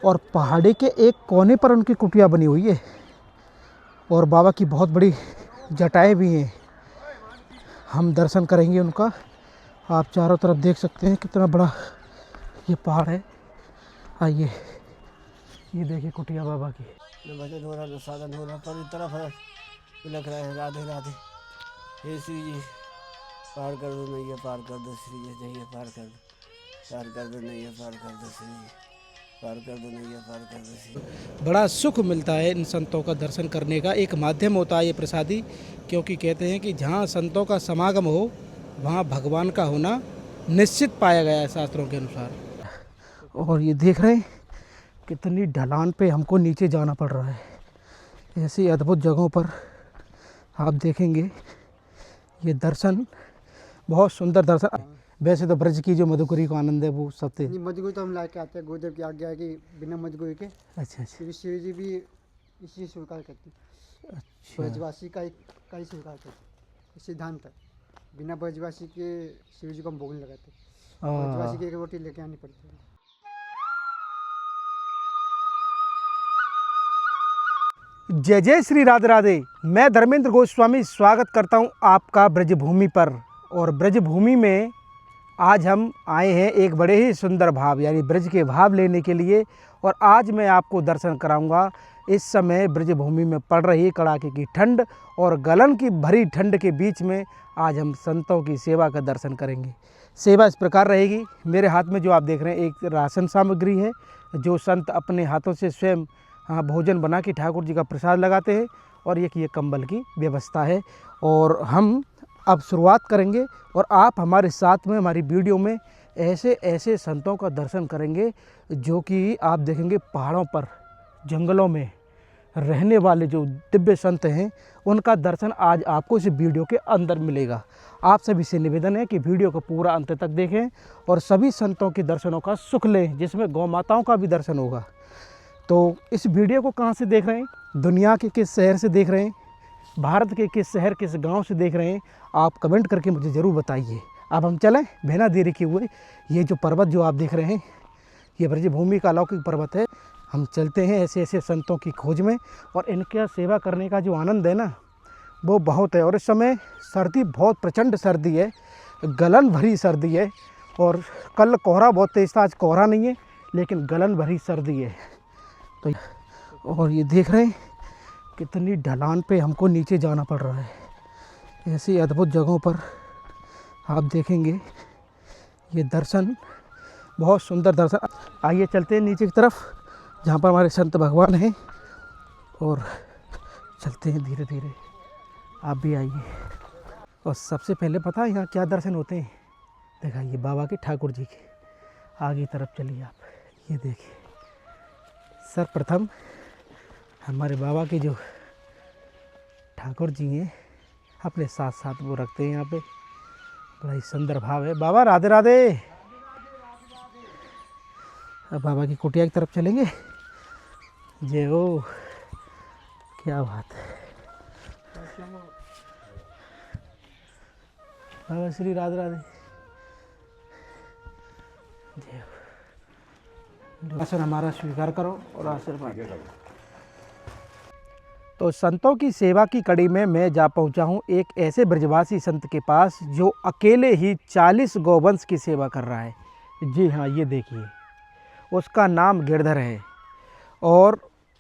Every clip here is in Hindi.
और पहाड़ी के एक कोने पर उनकी कुटिया बनी हुई है और बाबा की बहुत बड़ी जटाएं भी हैं। हम दर्शन करेंगे उनका। आप चारों तरफ देख सकते हैं कितना बड़ा ये पहाड़ है। आइए, ये देखिए कुटिया बाबा की। न भजन हो रहा न साधन हो रहा, पर तरफ है लग रहा है राधे राधे। हे श्री जी पार कर दो नैया, पार कर दो श्री जी, नैया पार कर दो नैया, पार कर दो श्री जी, पार कर दो नैया, पार कर दो श्री जी। बड़ा सुख मिलता है इन संतों का दर्शन करने का। एक माध्यम होता है ये प्रसादी, क्योंकि कहते हैं कि जहाँ संतों का समागम हो वहाँ भगवान का होना निश्चित पाया गया है शास्त्रों के अनुसार। और ये देख रहे हैं कितनी ढलान पे हमको नीचे जाना पड़ रहा है। ऐसी अद्भुत जगहों पर आप देखेंगे ये दर्शन, बहुत सुंदर दर्शन। वैसे तो ब्रज की जो मधुकरी का आनंद है वो सबसे। मधुगुई तो हम लाके आते हैं, गुरुदेव की आज्ञा है कि बिना मधुगुई के। अच्छा। शिव जी भी इसी स्वीकार करती। अच्छा। ब्रजवासी का ही स्वीकार करती, सिद्धांत है। बिना ब्रजवासी के शिव जी को हम भोग नहीं लगाते। ब्रजवासी की एक रोटी लेके आनी पड़ती है। जय जय श्री राधे राधे। मैं धर्मेंद्र गोस्वामी स्वागत करता हूं आपका ब्रजभूमि पर। और ब्रजभूमि में आज हम आए हैं एक बड़े ही सुंदर भाव यानी ब्रज के भाव लेने के लिए। और आज मैं आपको दर्शन कराऊंगा। इस समय ब्रजभूमि में पड़ रही कड़ाके की ठंड और गलन की भरी ठंड के बीच में आज हम संतों की सेवा का दर्शन करेंगे। सेवा इस प्रकार रहेगी। मेरे हाथ में जो आप देख रहे हैं एक राशन सामग्री है, जो संत अपने हाथों से स्वयं भोजन बना के ठाकुर जी का प्रसाद लगाते हैं। और एक ये कंबल की व्यवस्था है। और हम अब शुरुआत करेंगे और आप हमारे साथ में हमारी वीडियो में ऐसे ऐसे संतों का दर्शन करेंगे जो कि आप देखेंगे पहाड़ों पर, जंगलों में रहने वाले जो दिव्य संत हैं, उनका दर्शन आज आपको इस वीडियो के अंदर मिलेगा। आप सभी से निवेदन है कि वीडियो को पूरा अंत तक देखें और सभी संतों के दर्शनों का सुख लें, जिसमें गौ माताओं का भी दर्शन होगा। तो इस वीडियो को कहाँ से देख रहे हैं, दुनिया के किस शहर से देख रहे हैं, भारत के किस शहर किस गांव से देख रहे हैं, आप कमेंट करके मुझे ज़रूर बताइए। अब हम चलें बिना देरी किए हुए। ये जो पर्वत जो आप देख रहे हैं, ये ब्रजभूमि का अलौकिक पर्वत है। हम चलते हैं ऐसे ऐसे संतों की खोज में। और इनका सेवा करने का जो आनंद है ना, वो बहुत है। और इस समय सर्दी, बहुत प्रचंड सर्दी है, गलन भरी सर्दी है। और कल कोहरा बहुत तेज़ था, आज कोहरा नहीं है, लेकिन गलन भरी सर्दी है। तो और ये देख रहे हैं कितनी ढलान पे हमको नीचे जाना पड़ रहा है। ऐसी अद्भुत जगहों पर आप देखेंगे ये दर्शन, बहुत सुंदर दर्शन। आइए चलते हैं नीचे की तरफ जहाँ पर हमारे संत भगवान हैं और चलते हैं धीरे धीरे। आप भी आइए। और सबसे पहले पता है यहाँ क्या दर्शन होते हैं, दिखाइए बाबा के, ठाकुर जी के। आगे तरफ चलिए आप, ये देखिए। सर्वप्रथम हमारे बाबा के जो ठाकुर जी हैं अपने साथ साथ वो रखते हैं यहाँ पे। बड़ा ही सुंदर भाव है। बाबा राधे राधे। अब बाबा की कुटिया की तरफ चलेंगे। जय हो, क्या बात है। बाबा श्री राधे राधे। जय हो। आसन हमारा स्वीकार करो और आशीर्वाद। तो संतों की सेवा की कड़ी में मैं जा पहुंचा हूं एक ऐसे ब्रजवासी संत के पास जो अकेले ही 40 गौवंश की सेवा कर रहा है। जी हाँ, ये देखिए, उसका नाम गिरधर है और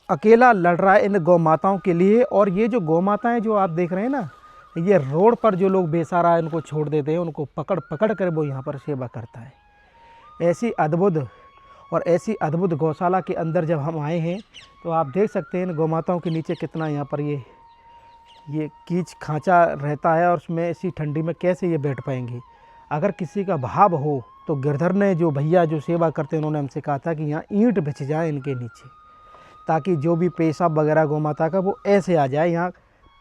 अकेला लड़ रहा है इन गौ माताओं के लिए। और ये जो गौ माताएँ जो आप देख रहे हैं ना, ये रोड पर जो लोग बेसहारा इनको छोड़ देते हैं, उनको पकड़ पकड़ कर वो यहाँ पर सेवा करता है। ऐसी अद्भुत गौशाला के अंदर जब हम आए हैं तो आप देख सकते हैं गौ माताओं के नीचे कितना यहाँ पर ये कीच खांचा रहता है। और उसमें ऐसी ठंडी में कैसे ये बैठ पाएंगे। अगर किसी का भाव हो तो गिरधर ने, जो भैया जो सेवा करते हैं, उन्होंने हमसे कहा था कि यहाँ ईंट बिछ जाए इनके नीचे, ताकि जो भी पेशाब वगैरह गौ माता का वो ऐसे आ जाए, यहाँ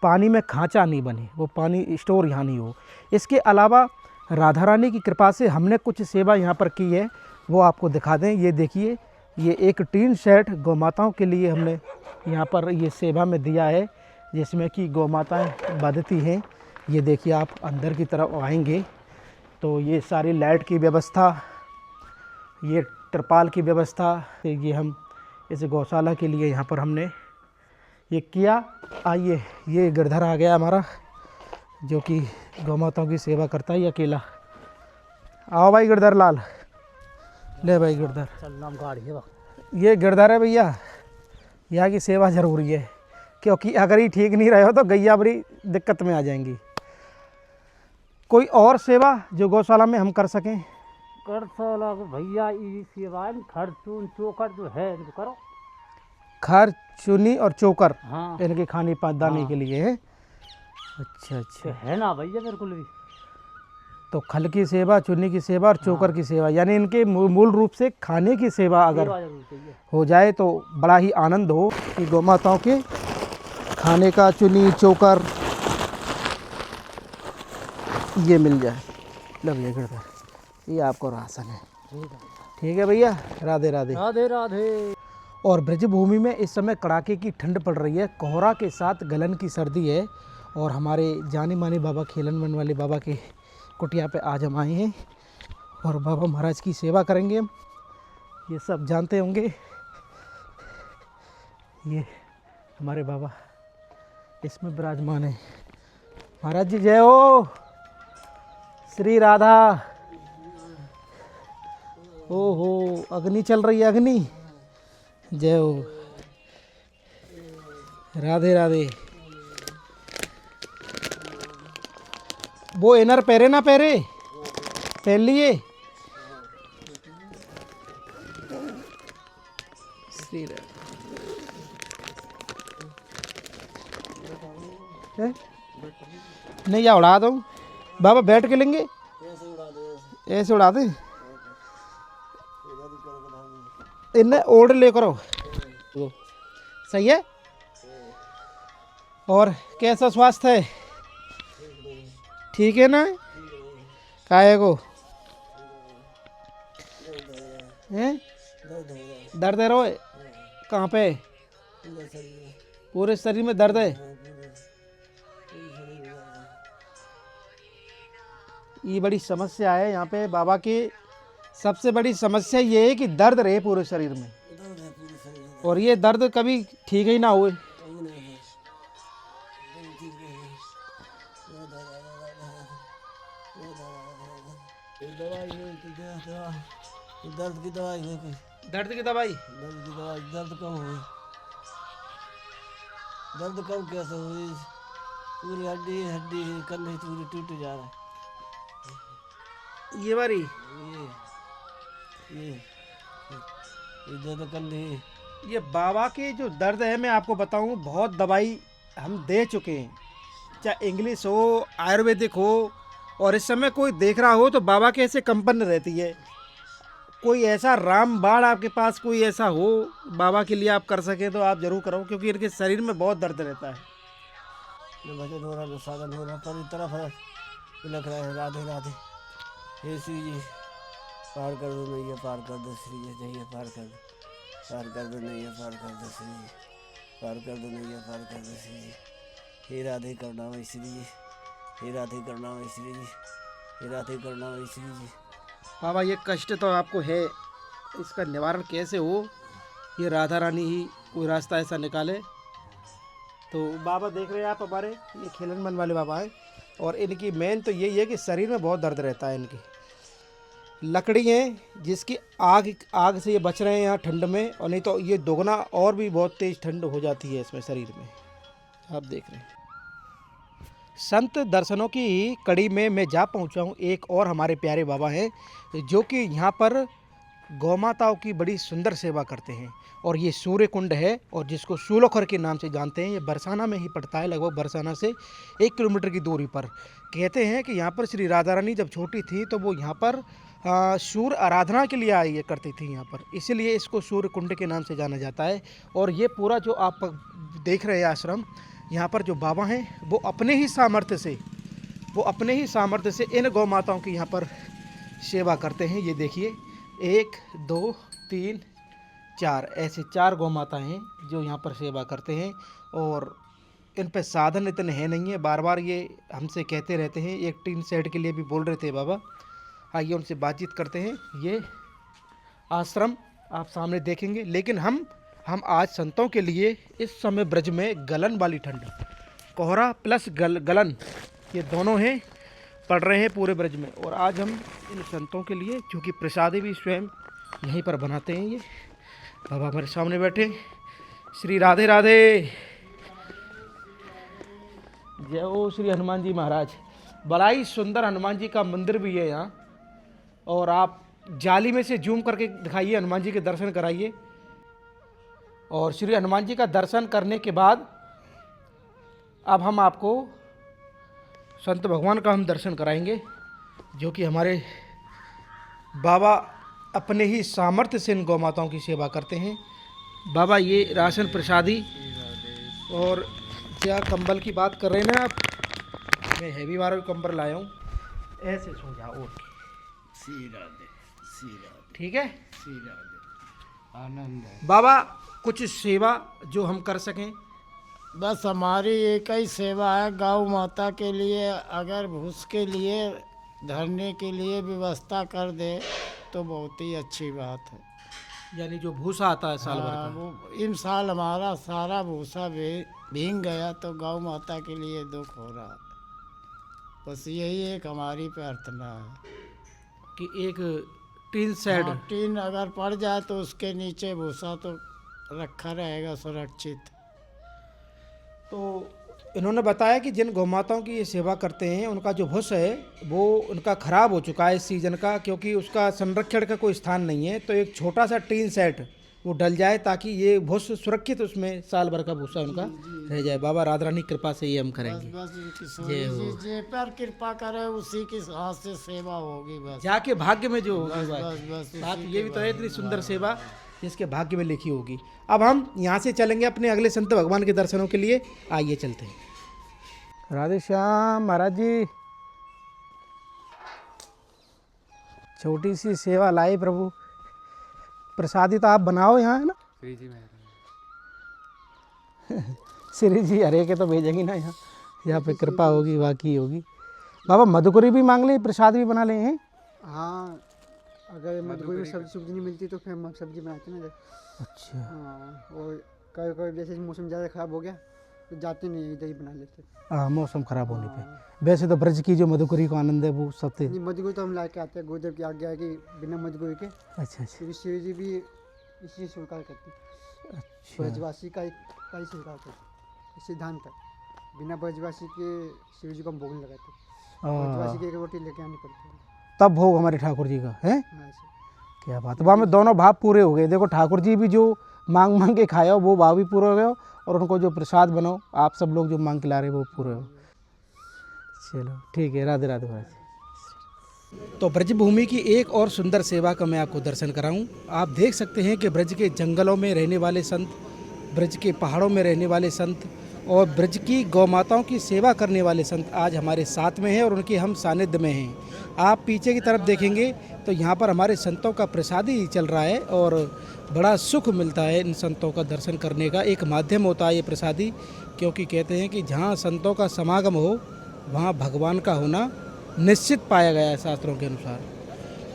पानी में खांचा नहीं बने, वो पानी स्टोर यहाँ नहीं हो। इसके अलावा राधा रानी की कृपा से हमने कुछ सेवा यहाँ पर की है, वो आपको दिखा दें। ये देखिए, ये एक टीन शेड गौ माताओं के लिए हमने यहाँ पर ये सेवा में दिया है, जिसमें कि गौ माताएँ बंधती हैं। ये देखिए, आप अंदर की तरफ आएंगे तो ये सारी लाइट की व्यवस्था, ये तिरपाल की व्यवस्था, ये हम इस गौशाला के लिए यहाँ पर हमने ये किया। आइए, ये गिरधर आ गया हमारा, जो कि गौ माताओं की सेवा करता है, ये अकेला। आओ भाई गिरधर लाल, ले भाई गिरधर। चल नाम गाड़ी है ये गिरधर है भैया, यहाँ की सेवा ज़रूरी है, क्योंकि अगर ये ठीक नहीं रहे हो तो गैया बड़ी दिक्कत में आ जाएंगी। कोई और सेवा जो गौशाला में हम कर सकें? कर साला भैया ये सेवा खड़ चून चोकर जो है इनको करो। खर चुनी और चोकर हाँ इनके खाने दाने हाँ। के लिए है। अच्छा अच्छा, है ना भैया बिल्कुल भी। तो खल की सेवा, चुन्नी की सेवा और चोकर की सेवा, यानी इनके मूल रूप से खाने की सेवा अगर सेवा जरूर चाहिए। हो जाए तो बड़ा ही आनंद हो कि गौ माताओं के खाने का चुन्नी चोकर ये मिल जाए। लो भैया गिरधर, ये आपको राशन है। ठीक है भैया, राधे राधे। राधे राधे। और ब्रजभूमि में इस समय कड़ाके की ठंड पड़ रही है, कोहरा के साथ गलन की सर्दी है। और हमारे जाने माने बाबा खेलन वन वाले बाबा के कुटिया पे आज हम आए हैं और बाबा महाराज की सेवा करेंगे हम। ये सब जानते होंगे, ये हमारे बाबा इसमें विराजमान है। महाराज जी जय हो, श्री राधा। ओहो, अग्नि चल रही है, अग्नि। जय हो, राधे राधे। वो इनर पहरे ना पहरे, पहन लिए। श्री राधे। नहीं, या उड़ा दो बाबा, बैठ के लेंगे, ऐसे उड़ा दे। इन्हें ओढ़ ले करो, सही है। और कैसा स्वास्थ्य है? ठीक है ना? काहे को हैं? दर्द है रोए? कहाँ पे? पूरे शरीर में दर्द है? ये बड़ी समस्या है यहाँ पे बाबा की। सबसे बड़ी समस्या ये है कि दर्द रहे पूरे शरीर में, और ये दर्द कभी ठीक ही ना हुए। दर्द की दवाई है कोई? दर्द की दवाई? दर्द की दवाई, दर्द कम हुई। दर्द कम कैसे हुई? पूरी हड्डी हड्डी कंधे पूरी टूट जा रहा है। ये बारी ये दर्द कंधे। ये बाबा के जो दर्द है, मैं आपको बताऊं, बहुत दवाई हम दे चुके हैं, चाहे इंग्लिश हो, आयुर्वेदिक हो। और इस समय कोई देख रहा हो तो बाबा के ऐसे कंपन रहती है। कोई ऐसा रामबाण आपके पास कोई ऐसा हो बाबा के लिए आप कर सके तो आप जरूर करो, क्योंकि इनके शरीर में बहुत दर्द रहता है। न भजन हो रहा, न साधन हो रहा, पर इस तरफ है लग रहा है राधे राधे। हे श्री जी पार कर दो नैया, पार कर दो श्री जी, नैया पार कर दो, पार कर दो नैया, पार कर दो श्री जी, पार कर दो नैया, पार कर दो श्री जी। हे राधे करुणामय श्री जी, हे राधे करुणामय श्री जी, हे राधे करुणामय श्री जी। बाबा ये कष्ट तो आपको है, इसका निवारण कैसे हो, ये राधा रानी ही कोई रास्ता ऐसा निकाले। तो बाबा देख रहे हैं आप, हमारे ये खेलन मन वाले बाबा हैं, और इनकी मेन तो यही है कि शरीर में बहुत दर्द रहता है। इनकी लकड़ी है जिसकी आग से ये बच रहे हैं यहाँ ठंड में, और नहीं तो ये दोगुना और भी बहुत तेज़ ठंड हो जाती है इसमें शरीर में। आप देख रहे हैं। संत दर्शनों की कड़ी में मैं जा पहुंचा हूं। एक और हमारे प्यारे बाबा हैं जो कि यहाँ पर गौ माताओं की बड़ी सुंदर सेवा करते हैं, और ये सूर्य कुंड है, और जिसको शूलोखर के नाम से जानते हैं। ये बरसाना में ही पड़ता है, लगभग बरसाना से 1 किलोमीटर की दूरी पर। कहते हैं कि यहाँ पर श्री राधा रानी जब छोटी थी तो वो यहाँ पर सूर्य आराधना के लिए आई करती थी यहाँ पर, इसीलिए इसको सूर्य कुंड के नाम से जाना जाता है। और ये पूरा जो आप देख रहे हैं आश्रम, यहाँ पर जो बाबा हैं वो अपने ही सामर्थ्य से इन गौ माताओं की यहाँ पर सेवा करते हैं। ये देखिए 1 2 3 4 ऐसे 4 गौ माता हैं जो यहाँ पर सेवा करते हैं, और इन पे साधन इतने हैं नहीं है। बार बार ये हमसे कहते रहते हैं, एक टीन सेट के लिए भी बोल रहे थे बाबा। आइए उनसे बातचीत करते हैं। ये आश्रम आप सामने देखेंगे, लेकिन हम हम आज संतों के लिए इस समय ब्रज में गलन वाली ठंड, कोहरा प्लस गलन, ये दोनों हैं पड़ रहे हैं पूरे ब्रज में। और आज हम इन संतों के लिए, क्योंकि प्रसादी भी स्वयं यहीं पर बनाते हैं, ये बाबा हमारे सामने बैठे। श्री राधे राधे, जय हो श्री हनुमान जी महाराज। बड़ा ही सुंदर हनुमान जी का मंदिर भी है यहाँ, और आप जाली में से जूम करके दिखाइए, हनुमान जी के दर्शन कराइए। और श्री हनुमान जी का दर्शन करने के बाद अब हम आपको संत भगवान का हम दर्शन कराएंगे, जो कि हमारे बाबा अपने ही सामर्थ्य से इन गौ माताओं की सेवा करते हैं। बाबा ये राशन प्रसादी और क्या कंबल की बात कर रहे हैं ना आप, मैं हैवी वाला कंबल लाया हूँ, ऐसे सो जाओ ओढ़ के। ठीक है, आनंद है। बाबा कुछ सेवा जो हम कर सकें। बस हमारी एक ही सेवा है, गौ माता के लिए अगर भूस के लिए धरने के लिए व्यवस्था कर दे तो बहुत ही अच्छी बात है। यानी जो भूसा आता है साल भर का, वो इन साल हमारा सारा भूसा भीग गया तो गौ माता के लिए दुख हो रहा है। बस यही एक हमारी प्रार्थना है कि एक टीन शेड, हाँ, टीन अगर पड़ जाए तो उसके नीचे भूसा तो रखा रहेगा सुरक्षित। तो इन्होंने बताया कि जिन गौ माताओं की ये सेवा करते हैं उनका जो भूस है वो उनका ख़राब हो चुका है इस सीज़न का, क्योंकि उसका संरक्षण का कोई स्थान नहीं है। तो एक छोटा सा टीन सेट वो डल जाए ताकि ये भूस सुरक्षित उसमें साल भर का भूसा उनका रह जाए। बाबा राधा रानी कृपा से ये हम करेंगे। बस किशोरी जी जे पर कृपा करे उसी की हाथ से सेवा होगी। बस जाके भाग्य में जो होगी बस बात। बस बात उसी ये के भी तो है, इतनी सुंदर सेवा जिसके भाग्य में लिखी होगी। अब हम यहाँ से चलेंगे अपने अगले संत भगवान के दर्शनों के लिए, आइए चलते हैं। राधे श्याम महाराज जी, छोटी सी सेवा लाई प्रभु, प्रसादी तो आप बनाओ यहाँ, है ना? श्री जी हरे के तो भेजेंगी ना यहाँ पे कृपा होगी, वाकई होगी। बाबा मधुकरी भी मांग ले, प्रसाद भी बना ले हैं। हाँ, अगर मजबूरी में सब्जी नहीं मिलती तो फिर हम सब्जी बनाते हैं ना। अच्छा, हाँ, और कभी कभी जैसे मौसम ज़्यादा ख़राब हो गया तो जाते नहीं, इधर ही बना लेते। हाँ, मौसम खराब होने पे। वैसे तो ब्रज की जो मधुकरी को आनंद है वो सबसे। नहीं, मजबूरी तो हम ला के आते हैं, गुरुदेव की आज्ञा है कि बिना मजबूरी के। अच्छा अच्छा श्री शिव जी भी इसी स्वीकार करते हैं। अच्छा, ब्रजवासी का ही स्वीकार करते हैं, सिद्धांत है। बिना ब्रजवासी के शिव जी को हम भोग नहीं लगाते, ब्रजवासी की एक रोटी लेके आनी पड़ती है। तब भोग हमारे ठाकुर जी का है। हाँ, ऐसे। क्या बात है, वहाँ में दोनों भाव पूरे हो गए। देखो ठाकुर जी भी जो मांग मांग के खाए हो वो भाव भी पूरे हो गए, और उनको जो प्रसाद बनाओ आप सब लोग जो मांग के ला रहे हो वो पूरे हो। चलो ठीक है, राधे राधे महाराज। तो ब्रजभूमि की एक और सुंदर सेवा का मैं आपको दर्शन कराऊं। आप देख सकते हैं कि ब्रज के जंगलों में रहने वाले संत, ब्रज के पहाड़ों में रहने वाले संत और ब्रज की गौ माताओं की सेवा करने वाले संत आज हमारे साथ में हैं और उनके हम सानिध्य में हैं। आप पीछे की तरफ देखेंगे तो यहाँ पर हमारे संतों का प्रसादी चल रहा है, और बड़ा सुख मिलता है इन संतों का दर्शन करने का। एक माध्यम होता है ये प्रसादी, क्योंकि कहते हैं कि जहाँ संतों का समागम हो वहाँ भगवान का होना निश्चित पाया गया है शास्त्रों के अनुसार।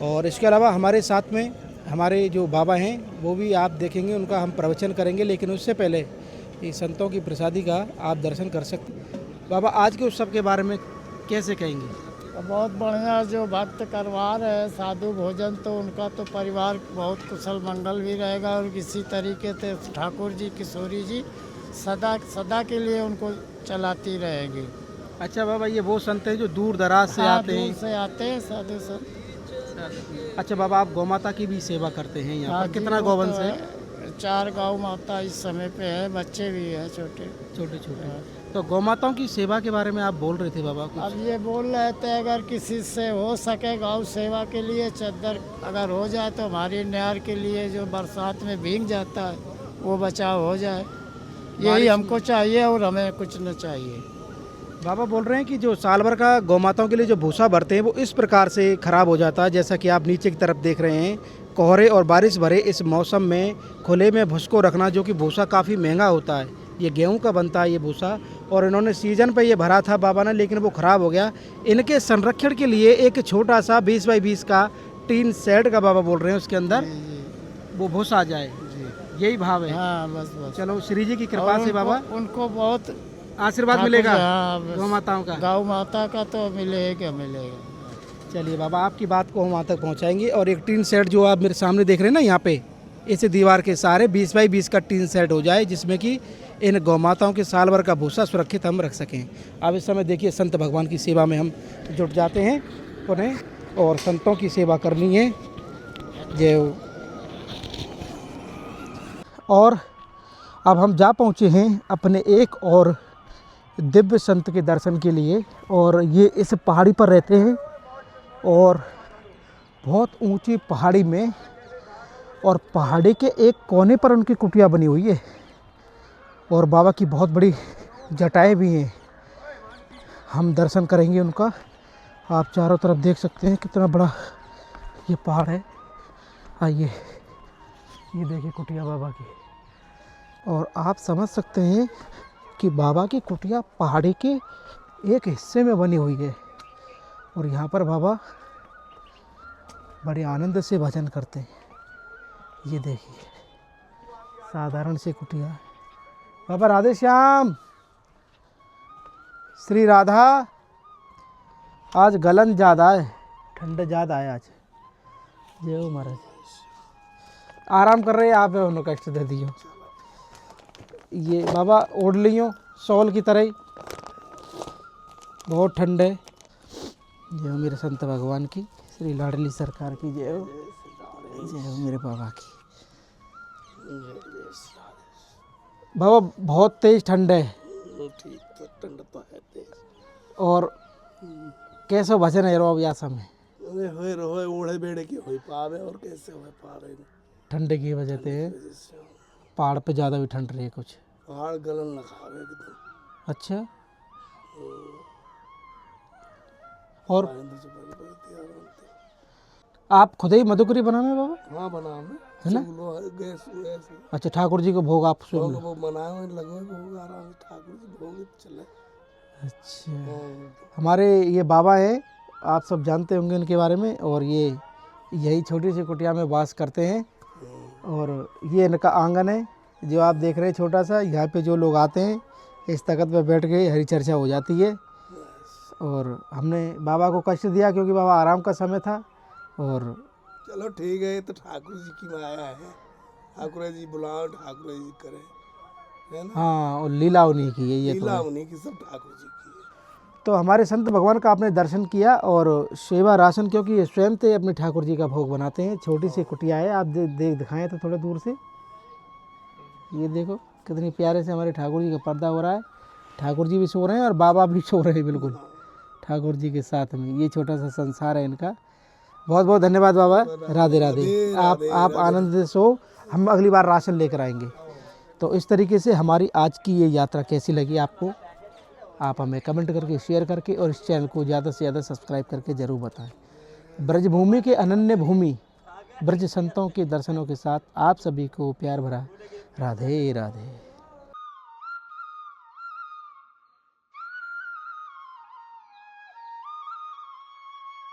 और इसके अलावा हमारे साथ में हमारे जो बाबा हैं वो भी आप देखेंगे, उनका हम प्रवचन करेंगे, लेकिन उससे पहले ये संतों की प्रसादी का आप दर्शन कर सकते हैं। बाबा आज के उत्सव के बारे में कैसे कहेंगे? बहुत बढ़िया, जो भक्त करवा रहे हैं साधु भोजन, तो उनका तो परिवार बहुत कुशल मंगल भी रहेगा। और इसी तरीके से ठाकुर जी किशोरी जी सदा के लिए उनको चलाती रहेगी। अच्छा बाबा, ये वो संत हैं जो दूर दराज से हाँ, आते दूर हैं? से आते हैं साधु संत। अच्छा बाबा, आप गौ माता की भी सेवा करते हैं यहाँ हाँ पर? जी, कितना वो गौवंश तो है? 4 गौ माता इस समय पे है, बच्चे भी हैं छोटे छोटे छोटे। तो गौ माताओं की सेवा के बारे में आप बोल रहे थे बाबा कुछ? अब ये बोल रहे थे अगर किसी से हो सके गौ सेवा के लिए चद्दर अगर हो जाए तो हमारी नहर के लिए जो बरसात में भीग जाता है वो बचाव हो जाए, यही हमको चाहिए और हमें कुछ न चाहिए। बाबा बोल रहे हैं कि जो साल भर का गौ माताओं के लिए जो भूसा भरते हैं वो इस प्रकार से खराब हो जाता है, जैसा कि आप नीचे की तरफ देख रहे हैं। कोहरे और बारिश भरे इस मौसम में खुले में भूस को रखना, जो कि भूसा काफ़ी महंगा होता है, ये गेहूं का बनता है ये भूसा, और इन्होंने सीजन पे ये भरा था बाबा ने, लेकिन वो ख़राब हो गया। इनके संरक्षण के लिए एक छोटा सा 20 बाई 20 का टीन शेड का बाबा बोल रहे हैं उसके अंदर वो भूसा आ जाए। यही भाव है। हाँ बस बस। चलो श्री जी की कृपा और से बाबा उनको बहुत आशीर्वाद मिलेगा हाँ, बस। गौ माताओं का। गौ माता का तो मिलेगा मिलेगा। चलिए बाबा आपकी बात को हम वहाँ तक पहुँचाएंगे। और एक टीन सेट जो आप मेरे सामने देख रहे हैं ना यहाँ पे, इस दीवार के सहारे 20 बाई 20 का टीन सेट हो जाए, जिसमें कि इन गौ माताओं के साल भर का भूसा सुरक्षित हम रख सकें। अब इस समय देखिए संत भगवान की सेवा में हम जुट जाते हैं उन्हें, और संतों की सेवा करनी है जो। और अब हम जा पहुँचे हैं अपने एक और दिव्य संत के दर्शन के लिए। और ये इस पहाड़ी पर रहते हैं और बहुत ऊंची पहाड़ी में, और पहाड़ी के एक कोने पर उनकी कुटिया बनी हुई है। और बाबा की बहुत बड़ी जटाएं भी हैं। हम दर्शन करेंगे उनका। आप चारों तरफ देख सकते हैं कितना बड़ा ये पहाड़ है। आइए, ये देखिए कुटिया बाबा की। और आप समझ सकते हैं कि बाबा की कुटिया पहाड़ी के एक हिस्से में बनी हुई है। और यहाँ पर बाबा बड़े आनंद से भजन करते हैं। ये देखिए साधारण से कुटिया है। बाबा राधे श्याम, श्री राधा। आज गलन ज़्यादा है, ठंड ज़्यादा है आज। जय हो महाराज। आराम कर रहे हैं आप, उन्होंने कष्ट दे दियो। ये बाबा ओढ़ लियो शॉल की तरह ही, बहुत ठंड है। जय हो मेरे संत भगवान की, श्री लाडली सरकार की जय हो। जय हो मेरे बाबा की। बाबा बहुत तेज ठंड है। ठीक तो ठंड तो है तेज। और कैसे भजन है रो या समय अरे होए रोए ओढ़े बेड़े की होई पावे, और कैसे होए पा रहे ठंड की वजह से पहाड़ पे ज़्यादा भी ठंड रही है कुछ। पहाड़ गलन लखावे एकदम। अच्छा। और आप खुद ही मधुकरी बनाए बाबा? हाँ बना में है ना? गैस वैस अच्छा, ठाकुर जी को भोग आप स्वयं? भोग वो बनाए हुए लगे भोग आराम से ठाकुर जी भोग चले। अच्छा, हमारे ये बाबा हैं, आप सब जानते होंगे इनके बारे में। और ये यही छोटी सी कुटिया में वास करते हैं। और ये इनका आंगन है जो आप देख रहे हैं छोटा सा। यहाँ पे जो लोग आते हैं इस तख्त पे बैठ के हरी चर्चा हो जाती है। और हमने बाबा को कष्ट दिया क्योंकि बाबा आराम का समय था। और चलो ठीक है, ये तो ठाकुर जी की माया है। ठाकुर जी बुलाओ, ठाकुर जी करे, है ना? हाँ, और लीला उन्हीं की है। ये तो लीला है। उन्हीं की, सब ठाकुर जी की है। तो हमारे संत भगवान का आपने दर्शन किया। और सेवा राशन, क्योंकि ये स्वयं से अपने ठाकुर जी का भोग बनाते हैं। छोटी सी कुटिया है, आप दिखाएं तो थोड़ा दूर से। ये देखो कितनी प्यारे से हमारे ठाकुर जी का पर्दा हो रहा है। ठाकुर जी भी सो रहे हैं और बाबा भी सो रहे हैं बिल्कुल ठाकुर जी के साथ में। ये छोटा सा संसार है इनका। बहुत बहुत धन्यवाद बाबा। राधे राधे। आप आनंद से सो, हम अगली बार राशन लेकर आएंगे। तो इस तरीके से हमारी आज की ये यात्रा कैसी लगी आपको, आप हमें कमेंट करके, शेयर करके, और इस चैनल को ज़्यादा से ज़्यादा सब्सक्राइब करके ज़रूर बताएं। ब्रजभूमि के अनन्य भूमि ब्रज संतों के दर्शनों के साथ आप सभी को प्यार भरा राधे राधे।